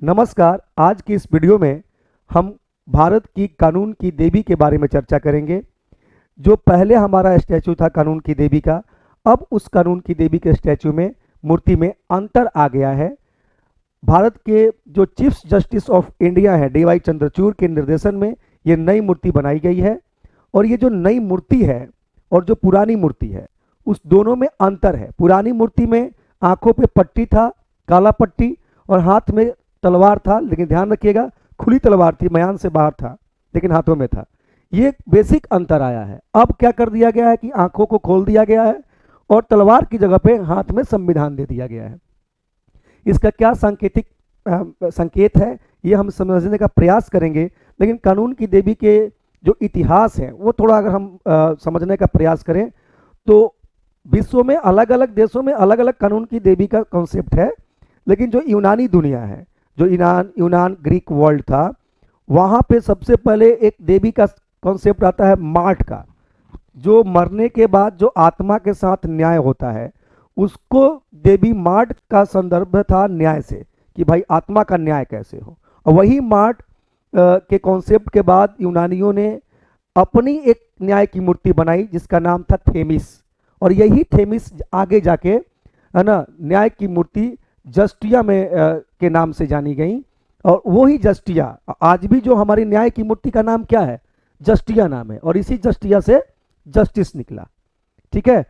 नमस्कार। आज की इस वीडियो में हम भारत की कानून की देवी के बारे में चर्चा करेंगे। जो पहले हमारा स्टैचू था कानून की देवी का, अब उस कानून की देवी के स्टैचू में मूर्ति में अंतर आ गया है। भारत के जो चीफ जस्टिस ऑफ इंडिया है डी वाई चंद्रचूड़ के निर्देशन में ये नई मूर्ति बनाई गई है। और ये जो नई मूर्ति है और जो पुरानी मूर्ति है उस दोनों में अंतर है। पुरानी मूर्ति में आंखों पे पट्टी था, काला पट्टी, और हाथ में तलवार था, लेकिन ध्यान रखिएगा खुली तलवार थी, म्यान से बाहर था लेकिन हाथों में था। ये बेसिक अंतर आया है। अब क्या कर दिया गया है कि आंखों को खोल दिया गया है और तलवार की जगह पे हाथ में संविधान दे दिया गया है। इसका क्या सांकेतिक संकेत है ये हम समझने का प्रयास करेंगे, लेकिन कानून की देवी के जो इतिहास है वो थोड़ा अगर हम समझने का प्रयास करें तो विश्व में अलग अलग देशों में अलग अलग कानून की देवी का कॉन्सेप्ट है। लेकिन जो यूनानी दुनिया है, जो यूनान ग्रीक वर्ल्ड था, वहाँ पे सबसे पहले एक देवी का कॉन्सेप्ट आता है मार्ट का। जो मरने के बाद जो आत्मा के साथ न्याय होता है उसको देवी मार्ट का संदर्भ था न्याय से, कि भाई आत्मा का न्याय कैसे हो। और वही मार्ट के कॉन्सेप्ट के बाद यूनानियों ने अपनी एक न्याय की मूर्ति बनाई जिसका नाम था थेमिस। और यही थेमिस आगे जाके है ना न्याय की मूर्ति जस्टिया में के नाम से जानी गई। और वही जस्टिया आज भी जो हमारी न्याय की मूर्ति का नाम क्या है, जस्टिया नाम है, और इसी जस्टिया से जस्टिस निकला। ठीक है,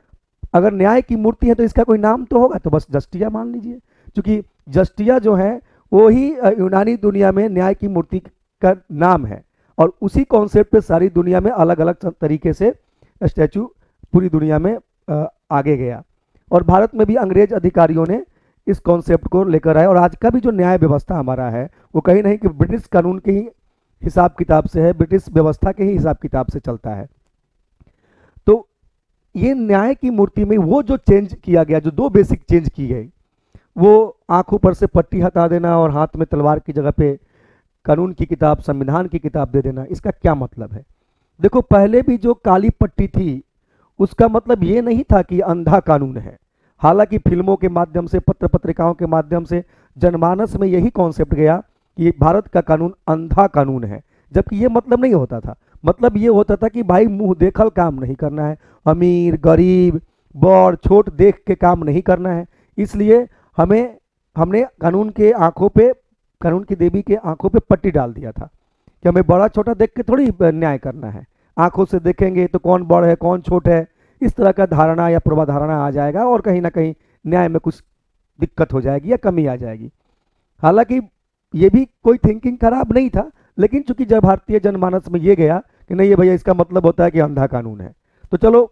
अगर न्याय की मूर्ति है तो इसका कोई नाम तो होगा, तो बस जस्टिया मान लीजिए, क्योंकि जस्टिया जो है वो ही यूनानी दुनिया में न्याय की मूर्ति का नाम है। और उसी कॉन्सेप्ट पे सारी दुनिया में अलग अलग तरीके से स्टैचू पूरी दुनिया में आगे गया। और भारत में भी अंग्रेज अधिकारियों ने इस कॉन्सेप्ट को लेकर आए। और आज का भी जो न्याय व्यवस्था हमारा है वो कहीं नहीं कि ब्रिटिश कानून के ही हिसाब किताब से है, ब्रिटिश व्यवस्था के ही हिसाब किताब से चलता है। तो ये न्याय की मूर्ति में वो जो चेंज किया गया, जो दो बेसिक चेंज की गई, वो आंखों पर से पट्टी हटा देना और हाथ में तलवार की जगह पे कानून की किताब, संविधान की किताब दे देना। इसका क्या मतलब है? देखो, पहले भी जो काली पट्टी थी उसका मतलब ये नहीं था कि अंधा कानून है। हालांकि फिल्मों के माध्यम से, पत्र पत्रिकाओं के माध्यम से जनमानस में यही कॉन्सेप्ट गया कि भारत का कानून अंधा कानून है, जबकि ये मतलब नहीं होता था। मतलब ये होता था कि भाई मुंह देखल काम नहीं करना है, अमीर गरीब बड़ छोट देख के काम नहीं करना है। इसलिए हमने कानून के आंखों पे, कानून की देवी के आंखों पे पट्टी डाल दिया था कि हमें बड़ा छोटा देख के थोड़ी न्याय करना है। आंखों से देखेंगे तो कौन बड़ है कौन छोट है, इस तरह का धारणा या पूर्वाधारणा आ जाएगा और कहीं ना कहीं न्याय में कुछ दिक्कत हो जाएगी या कमी आ जाएगी। हालांकि ये भी कोई थिंकिंग खराब नहीं था, लेकिन चूंकि जब भारतीय जनमानस में ये गया कि नहीं ये भैया इसका मतलब होता है कि अंधा कानून है, तो चलो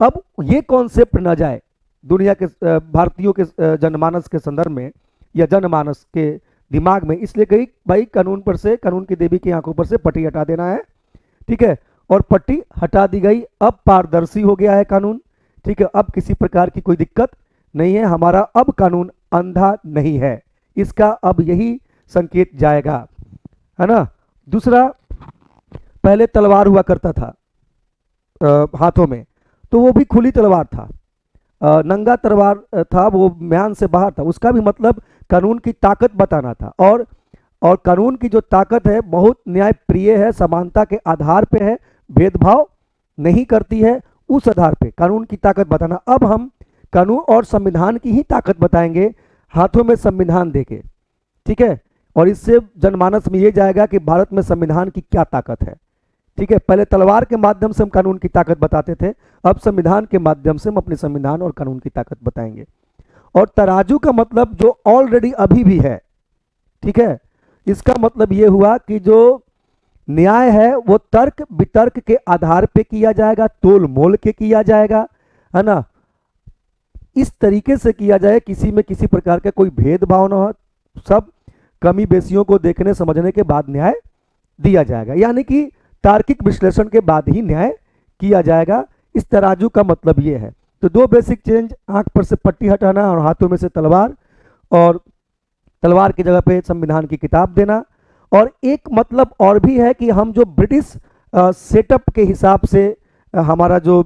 अब ये कॉन्सेप्ट न जाए दुनिया के भारतीयों के जनमानस के संदर्भ में या जनमानस के दिमाग में, इसलिए कही भाई कानून पर से, कानून की देवी की आंखों पर से पट्टी हटा देना है। ठीक है, और पट्टी हटा दी गई। अब पारदर्शी हो गया है कानून। ठीक है, अब किसी प्रकार की कोई दिक्कत नहीं है। हमारा अब कानून अंधा नहीं है, इसका अब यही संकेत जाएगा, है ना। दूसरा, पहले तलवार हुआ करता था हाथों में, तो वो भी खुली तलवार था, नंगा तलवार था, वो म्यान से बाहर था। उसका भी मतलब कानून की ताकत बताना था। और कानून की जो ताकत है बहुत न्याय प्रिय है, समानता के आधार पे है, भेदभाव नहीं करती है, उस आधार पे कानून की ताकत बताना। अब हम कानून और संविधान की ही ताकत बताएंगे हाथों में संविधान देके। ठीक है, और इससे जनमानस में ये जाएगा कि भारत में संविधान की क्या ताकत है। ठीक है, पहले तलवार के माध्यम से हम कानून की ताकत बताते थे, अब संविधान के माध्यम से हम अपने संविधान और कानून की ताकत बताएंगे। और तराजू का मतलब जो ऑलरेडी अभी भी है। ठीक है, इसका मतलब ये हुआ कि जो न्याय है वो तर्क वितर्क के आधार पे किया जाएगा, तोल मोल के किया जाएगा, है ना। इस तरीके से किया जाए किसी में किसी प्रकार का कोई भेदभाव ना हो, सब कमी बेसियों को देखने समझने के बाद न्याय दिया जाएगा, यानी कि तार्किक विश्लेषण के बाद ही न्याय किया जाएगा। इस तराजू का मतलब ये है। तो दो बेसिक चेंज, आंख पर से पट्टी हटाना और हाथों में से तलवार, और तलवार की जगह पे संविधान की किताब देना। और एक मतलब और भी है कि हम जो ब्रिटिश सेटअप के हिसाब से हमारा जो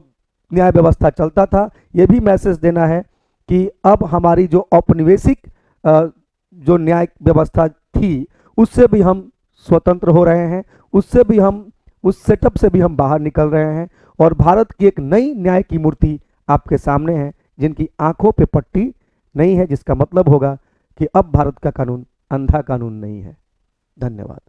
न्याय व्यवस्था चलता था, ये भी मैसेज देना है कि अब हमारी जो औपनिवेशिक जो न्याय व्यवस्था थी उससे भी हम स्वतंत्र हो रहे हैं, उससे भी हम, उस सेटअप से भी हम बाहर निकल रहे हैं और भारत की एक नई न्याय की मूर्ति आपके सामने है, जिनकी आंखों पे पट्टी नहीं है, जिसका मतलब होगा कि अब भारत का कानून अंधा कानून नहीं है। धन्यवाद।